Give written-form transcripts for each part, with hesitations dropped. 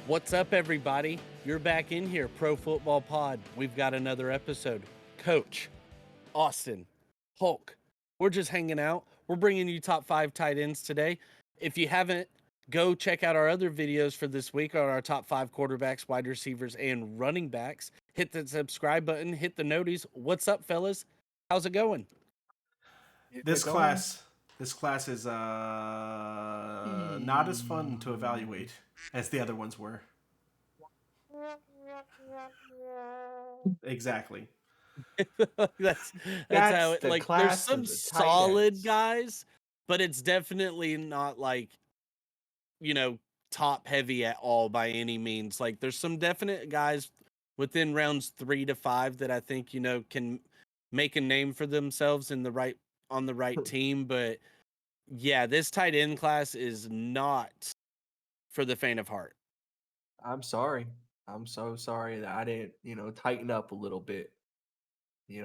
What's up, everybody? You're back in here, Pro Football Pod. We've got another episode. Coach, Austin, Hulk, we're just hanging out. We're bringing you top 5 tight ends today. If you haven't, go check out our other videos for this week on our top 5 quarterbacks, wide receivers, and running backs. Hit the subscribe button, hit the noties. What's up, fellas? How's it going? This class is not as fun to evaluate as the other ones were. Exactly. that's That's how it the like there's class some of the tight solid ends. guys, but it's definitely not like, top heavy at all by any means. Like there's some definite guys within rounds 3 to 5 that I think, can make a name for themselves on the right team, but yeah, this tight end class is not for the faint of heart. I'm sorry. I'm so sorry that I didn't, tighten up a little bit,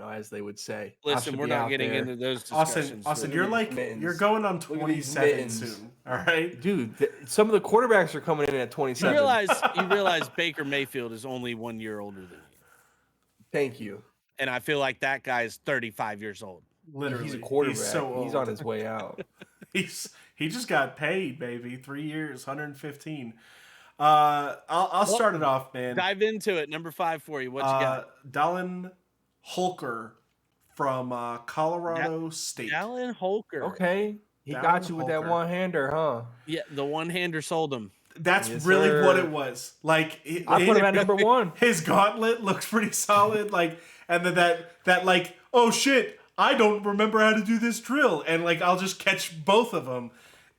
as they would say. I Listen, should we're be not out getting there. into those Austin, discussions. Austin, Look at you're these like mittens. you're going on Look at these 27 mittens. soon. All right, Dude, some of the quarterbacks are coming in at You 27. realize Baker Mayfield is only 1 year older than you. Thank you. And I feel like that guy is 35 years old. literally, He's a quarterback. He's so old. He's on his way out. he just got paid, baby. 3 years, 115. I'll start it off, man. Dive into it. Number 5 for you. What you got? Dallin Holker from Colorado State. Alan Holker. Okay. He Dallin got you with that Holker. one-hander, huh? Yeah, the one-hander sold him. That's Yes, really sir. what it was. Like I put him at number 1. His gauntlet looks pretty solid. Like, and then that like, oh shit, I don't remember how to do this drill, and like I'll just catch both of them.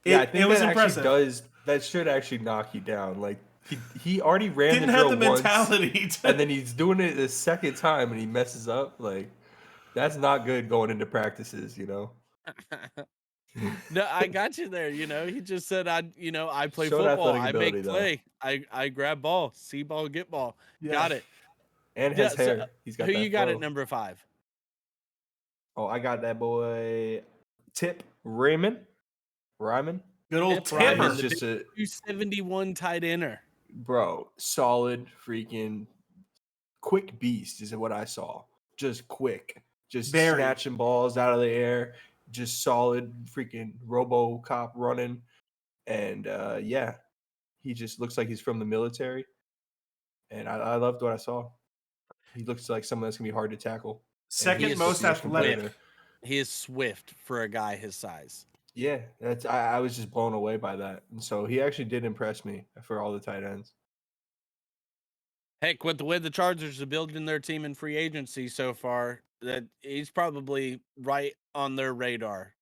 I think it was that impressive. that should actually knock you down. Like he already ran Didn't the have drill the mentality, once, and then he's doing it the second time and he messes up. Like that's not good going into practices, No, I got you there. He just said, I play Showed football. athletic I make ability, though. play. I grab ball, see ball, get ball. Yeah. Got it. And Yeah, has hair. He's got who that you got flow. at number 5? Oh, I got that boy Tip Raymond. Good old Tip Ryman, Tipper. He's just a 271 tight ender. bro, solid freaking quick beast is what I saw. Just quick. Just Very. snatching balls out of the air. Just solid freaking RoboCop running. And yeah, he just looks like he's from the military. And I loved what I saw. He looks like someone that's going to be hard to tackle. Second most athletic. He is swift for a guy his size. Yeah, I was just blown away by that. And so he actually did impress me for all the tight ends. Heck, with the way the Chargers are building their team in free agency so far, that he's probably right on their radar.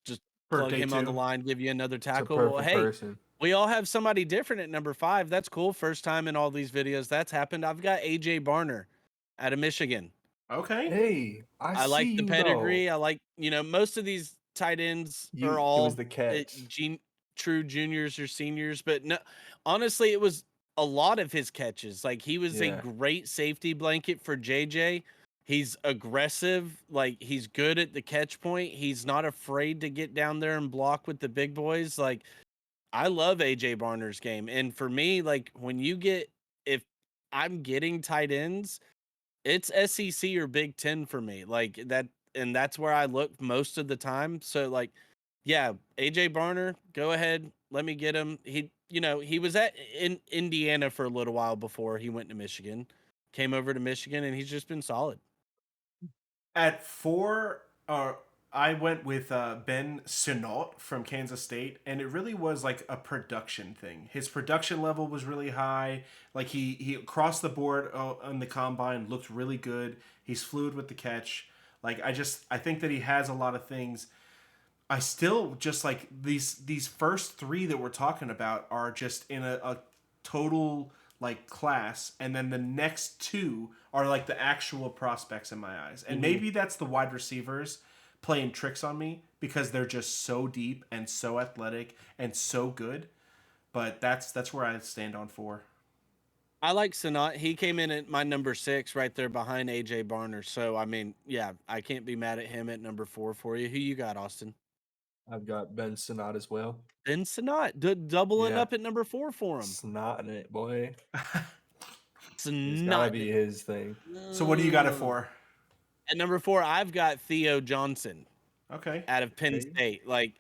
Just plug him on the line, give you another tackle. Well, hey, person. we all have somebody different at number 5. That's cool. First time in all these videos that's happened. I've got AJ Barner out of Michigan. Okay. Hey, I like see the you, pedigree. though. I like, most of these tight ends are It all was the catch. true juniors or seniors, but no, honestly, it was a lot of his catches. Like he was a great safety blanket for JJ. He's aggressive. Like he's good at the catch point. He's not afraid to get down there and block with the big boys. Like I love AJ Barner's game. And for me, like if I'm getting tight ends, it's SEC or Big Ten for me. Like that, and that's where I look most of the time. So like, yeah, AJ Barner, go ahead, let me get him. He was in Indiana for a little while before he went to Michigan, came over to Michigan, and he's just been solid. At 4, I went with Ben Sinnott from Kansas State, and it really was like a production thing. His production level was really high. Like he across the board on the combine looked really good. He's fluid with the catch. Like I think that he has a lot of things. I still just like these first 3 that we're talking about are just in a total like class, and then the next 2 are like the actual prospects in my eyes. And maybe that's the wide receivers playing tricks on me because they're just so deep and so athletic and so good. But that's where I stand on 4. I like Sanat. He came in at my number 6 right there behind AJ Barner. So I mean, yeah, I can't be mad at him at number 4 for you. Who you got, Austin? I've got Ben Sinnott as well. Ben Sinnott, doubling Yeah. up at number 4 for him. Snot in it, boy. It's gotta Snot. be his thing. So what do you got it for? At number 4, I've got Theo Johnson Okay. out of Penn Okay. State. Like,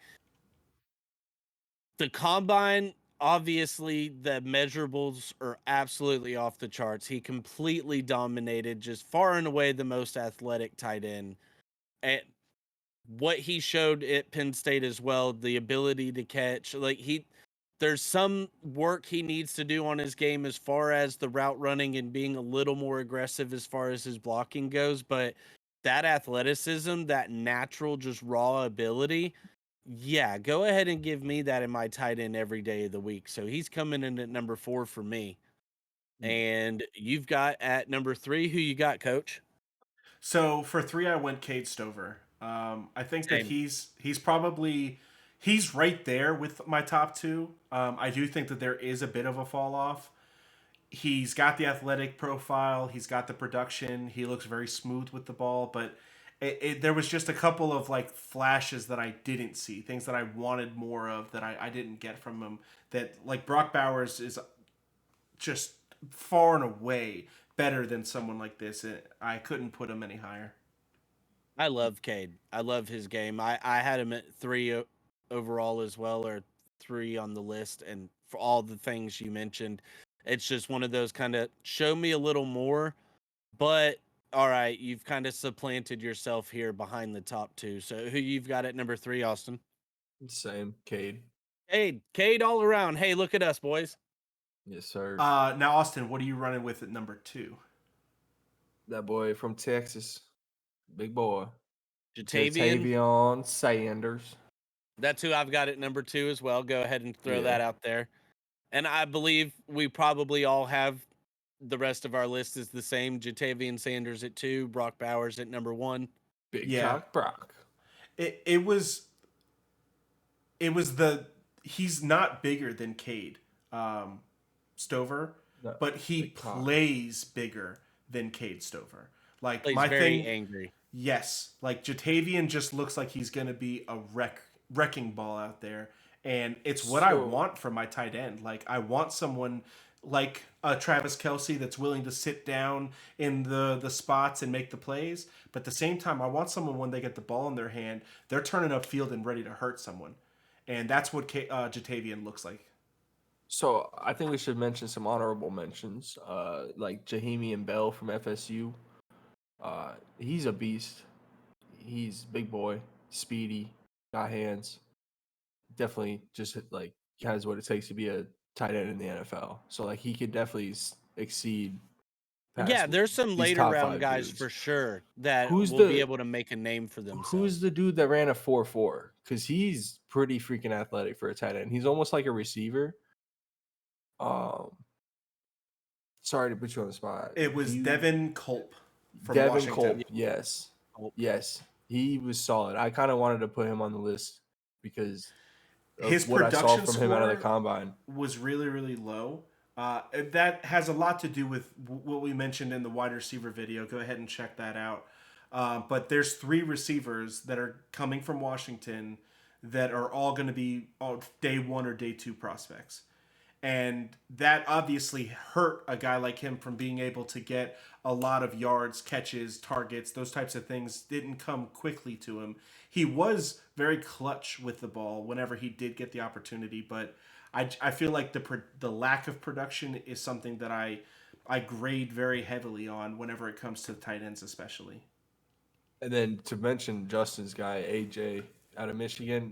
the combine, obviously, the measurables are absolutely off the charts. He completely dominated, just far and away the most athletic tight end. And what he showed at Penn State as well, the ability to catch, there's some work he needs to do on his game as far as the route running and being a little more aggressive as far as his blocking goes, but that athleticism, that natural just raw ability, yeah, go ahead and give me that in my tight end every day of the week. So he's coming in at number 4 for me. And you've got at number 3, who you got, coach? So for 3, I went Cade Stover. I think that Same. he's right there with my top 2. I do think that there is a bit of a fall off. He's got the athletic profile, he's got the production, he looks very smooth with the ball, but there was just a couple of like flashes that I didn't see, things that I wanted more of that I didn't get from him. That like Brock Bowers is just far and away better than someone like this. I couldn't put him any higher. I love Cade. I love his game. I had him at 3 overall as well, or 3 on the list. And for all the things you mentioned, it's just one of those kind of show me a little more. But all right, you've kind of supplanted yourself here behind the top 2. So who you've got at number 3, Austin? Same. Cade. Cade all around. Hey, look at us, boys. Yes, sir. Now, Austin, what are you running with at number 2? That boy from Texas. Big boy. Jatavian. Jatavion Sanders. That's who I've got at number 2 as well. Go ahead and throw Yeah. that out there. And I believe we probably all have the rest of our list is the same. Jatavian Sanders at 2, Brock Bowers at number 1. Big Yeah. cock Brock. It was the he's not bigger than Cade Stover, No, but he big cock. plays bigger than Cade Stover. Like Plays my very thing, angry. yes. Like Jatavian just looks like he's gonna be a wrecking ball out there, and it's what I want from my tight end. Like I want someone like Travis Kelce that's willing to sit down in the spots and make the plays, but at the same time, I want someone when they get the ball in their hand, they're turning upfield and ready to hurt someone, and that's what Jatavian looks like. So I think we should mention some honorable mentions, like Jahemian Bell from FSU. He's a beast. He's big boy, speedy, got hands. Definitely just like has what it takes to be a tight end in the NFL. So like he could definitely exceed. Yeah, there's some these later top round 5 guys dudes. for sure that Who's will be the- able to make a name for themselves. Who's the dude that ran a 4.4? Because he's pretty freaking athletic for a tight end. He's almost like a receiver. Sorry to put you on the spot. It was Devin Culp from Devin Washington. Culp, yes. Yes. He was solid. I kind of wanted to put him on the list because of His what I saw production from him out of the score combine. was really, really low. That has a lot to do with what we mentioned in the wide receiver video. Go ahead and check that out. But there's 3 receivers that are coming from Washington that are all going to be day 1 or day 2 prospects. And that obviously hurt a guy like him from being able to get a lot of yards, catches, targets, those types of things didn't come quickly to him. He was very clutch with the ball whenever he did get the opportunity, but I feel like the lack of production is something that I grade very heavily on whenever it comes to tight ends, especially. And then to mention Justin's guy, AJ, out of Michigan,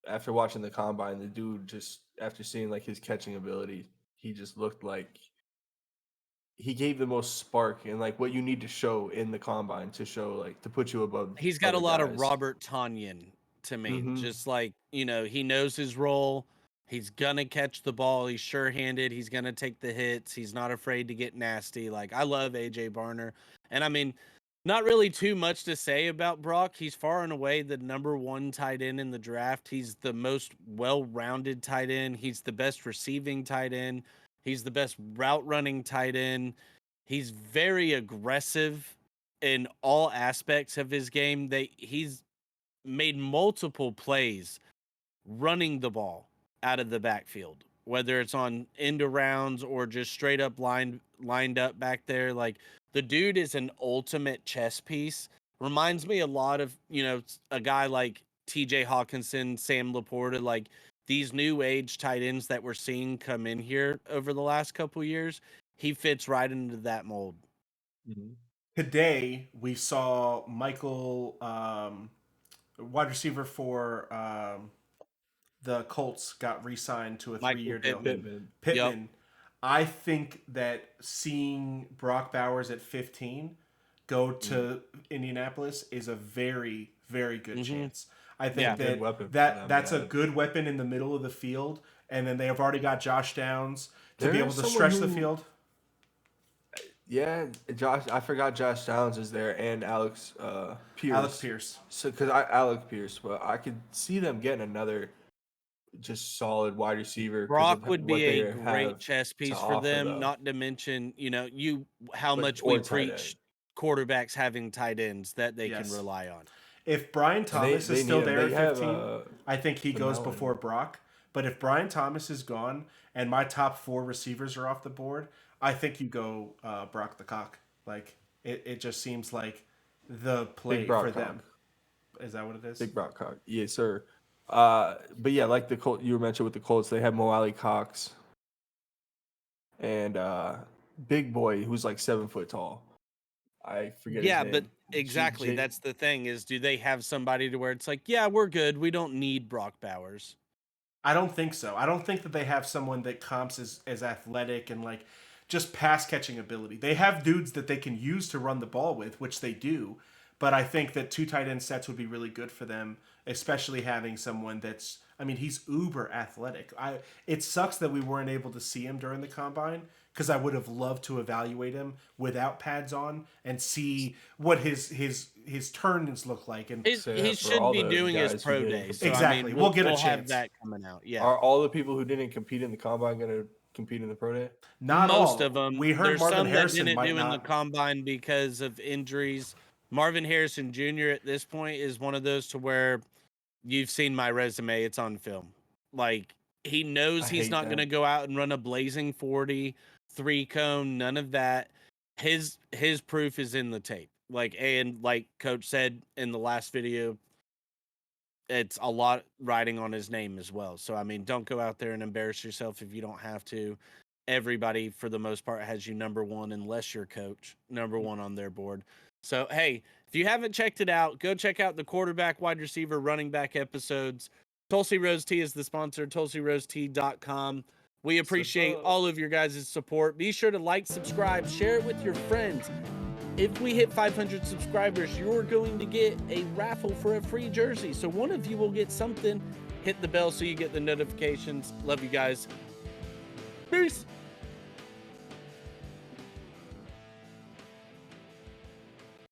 after watching the combine, the dude just, after seeing like his catching ability, he just looked like he gave the most spark and like what you need to show in the combine to show like to put you above. He's got a lot guys. of Robert Tonyan to me. Mhm. Just like, he knows his role. He's gonna catch the ball. He's sure-handed. He's gonna take the hits. He's not afraid to get nasty. Like, I love AJ Barner. And I mean, not really too much to say about Brock. He's far and away the number 1 tight end in the draft. He's the most well-rounded tight end. He's the best receiving tight end. He's the best route running tight end. He's very aggressive in all aspects of his game. He's made multiple plays running the ball out of the backfield, whether it's on end arounds or just straight up lined up back there. Like, the dude is an ultimate chess piece. Reminds me a lot of, a guy like TJ Hawkinson, Sam Laporta, like these new age tight ends that we're seeing come in here over the last couple years. He fits right into that mold. Today we saw Michael, wide receiver for the Colts, got re-signed to a Michael 3-year deal. Pittman. Pittman. Yep. I think that seeing Brock Bowers at 15 go to Indianapolis is a very, very good chance. I think that's a good weapon in the middle of the field, and then they have already got Josh Downs to be able to stretch the field. Yeah, I forgot Josh Downs is there, and Alex Pierce. Alex Pierce. So, Alex Pierce, but I could see them getting another just solid wide receiver. Brock would be a great chess piece for them. Though. Not to mention, how much we preach quarterbacks having tight ends that they can rely on. If Brian Thomas is still there at 15, I think he goes before Brock. But if Brian Thomas is gone and my top 4 receivers are off the board, I think you go Brock the Cock. Like, it just seems like the play for them. Is that what it is? Big Brock Cock. Yes, sir. But yeah, like the Colts, you mentioned with the Colts, they have Mo Alley Cox and big boy who's like 7 foot tall. I forget his name. But exactly. That's the thing is, do they have somebody to where it's like, yeah, we're good. We don't need Brock Bowers. I don't think so. I don't think that they have someone that comps as athletic and like just pass catching ability. They have dudes that they can use to run the ball with, which they do. But I think that 2 tight end sets would be really good for them, especially having someone that's, he's uber athletic. It sucks that we weren't able to see him during the combine, because I would have loved to evaluate him without pads on and see what his turns look like. And he should be doing his pro day. So, exactly. We'll get a chance. Have that coming out. Yeah. Are all the people who didn't compete in the combine going to compete in the pro day? Not most all of them. We heard There's Marvin some Harrison that didn't might do not. in the combine because of injuries. Marvin Harrison Jr. at this point is one of those to where you've seen my resume. It's on film. Like, he knows he's not going to go out and run a blazing 40, 3-cone, none of that. His proof is in the tape. Like, and like Coach said in the last video, it's a lot riding on his name as well. So, don't go out there and embarrass yourself if you don't have to. Everybody, for the most part, has you number 1, unless you're coach, number 1 on their board. So, hey, if you haven't checked it out, go check out the quarterback, wide receiver, running back episodes. Tulsi Rose Tea is the sponsor, TulsiRoseTea.com. We appreciate all of your guys' support. Be sure to like, subscribe, share it with your friends. If we hit 500 subscribers, you're going to get a raffle for a free jersey. So one of you will get something. Hit the bell so you get the notifications. Love you guys. Peace.